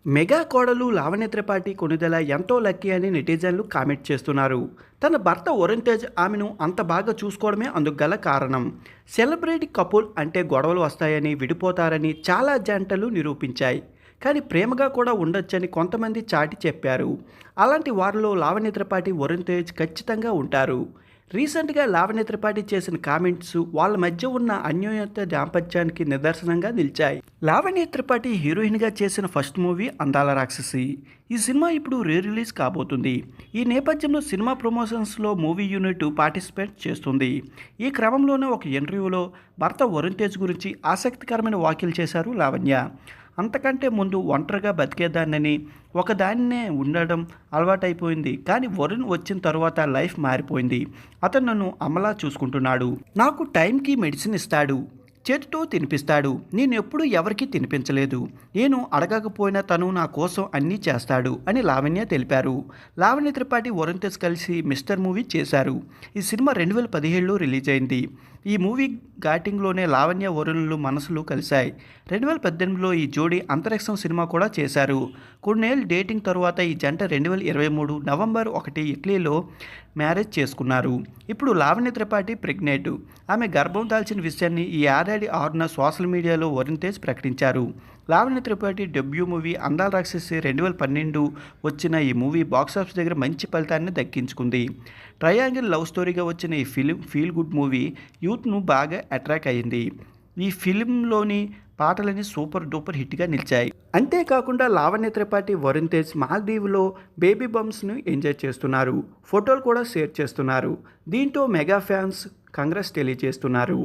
Mega కోడలు లావణ్య త్రిపాఠి కొణిదెల ఎంతో lucky అని నెటిజన్లు కామెంట్ చేస్తున్నారు. తన భర్త వరుణ్ తేజ్ ఆమెను అంత బాగా చూసుకోవడమే అందుకు గల కారణం. సెలబ్రిటీ కపుల్ అంటే గొడవలు వస్తాయని, విడిపోతారని చాలా జంటలు నిరూపించాయి. కానీ ప్రేమగా కూడా ఉండొచ్చని కొంతమంది చాటి చెప్పారు. అలాంటి వారిలో లావణ్య త్రిపాఠి, వరుణ్ తేజ్ ఖచ్చితంగా ఉంటారు. రీసెంట్గా లావణ్య త్రిపాఠి చేసిన కామెంట్స్ వాళ్ళ మధ్య ఉన్న అన్యోన్యత దాంపత్యానికి నిదర్శనంగా నిలిచాయి. లావణ్య త్రిపాఠి హీరోయిన్గా చేసిన ఫస్ట్ మూవీ అందాల రాక్షసి. ఈ సినిమా ఇప్పుడు రీ రిలీజ్ కాబోతుంది. ఈ నేపథ్యంలో సినిమా ప్రమోషన్స్లో మూవీ యూనిట్ పార్టిసిపేట్ చేస్తుంది. ఈ క్రమంలోనే ఒక ఇంటర్వ్యూలో భర్త వరుణ్ తేజ్ గురించి ఆసక్తికరమైన వ్యాఖ్యలు చేశారు లావణ్య. అంతకంటే ముందు ఒంటరిగా బతికేదాన్నని, ఒకదాన్నే ఉండడం అలవాటైపోయింది. కానీ వరుణ్ వచ్చిన తర్వాత లైఫ్ మారిపోయింది. అతను నన్ను అమ్మలా చూసుకుంటున్నాడు. నాకు టైంకి మెడిసిన్ ఇస్తాడు, చేతితో తినిపిస్తాడు. నేను ఎప్పుడూ ఎవరికీ తినిపించలేదు. నేను అడగకపోయినా తను నా కోసం అన్నీ చేస్తాడు అని లావణ్య తెలిపారు. లావణ్య త్రిపాఠి, వరుణ్ తేజ్ కలిసి మిస్టర్ మూవీ చేశారు. ఈ సినిమా 2017లో రిలీజ్ అయింది. ఈ మూవీ ఘాటింగ్లోనే లావణ్య, వరుణ్లు మనసులు కలిశాయి. 2018లో ఈ జోడీ అంతరిక్షం సినిమా కూడా చేశారు. కొన్నేళ్ళు డేటింగ్ తరువాత ఈ జంట 2023 నవంబర్ 1 ఇటలీలో మ్యారేజ్ చేసుకున్నారు. ఇప్పుడు లావణ్య త్రిపాఠి ప్రెగ్నెంట్. ఆమె గర్భం దాల్చిన విషయాన్ని ఈ ఏడాది 6న సోషల్ మీడియాలో వరుణ్ తేజ్ ప్రకటించారు. లావణ్య త్రిపాఠి డెబ్యూ మూవీ అందాల రాక్షసి 2012 వచ్చిన ఈ మూవీ బాక్సాఫీస్ దగ్గర మంచి ఫలితాన్ని దక్కించుకుంది. ట్రయాంగిల్ లవ్ స్టోరీగా వచ్చిన ఈ ఫీల్ గుడ్ మూవీ యూత్ను బాగా అట్రాక్ట్ అయ్యింది. ఈ ఫిలింలోని పాటలని సూపర్ డూపర్ హిట్గా నిలిచాయి. అంతేకాకుండా లావణ్య త్రిపాఠి, వరుణ్ తేజ్ మాల్దీవ్లో బేబీ బంప్స్ను ఎంజాయ్ చేస్తున్నారు. ఫోటోలు కూడా షేర్ చేస్తున్నారు. దీంతో మెగా ఫ్యాన్స్ కంగ్రెస్ తెలియజేస్తున్నారు.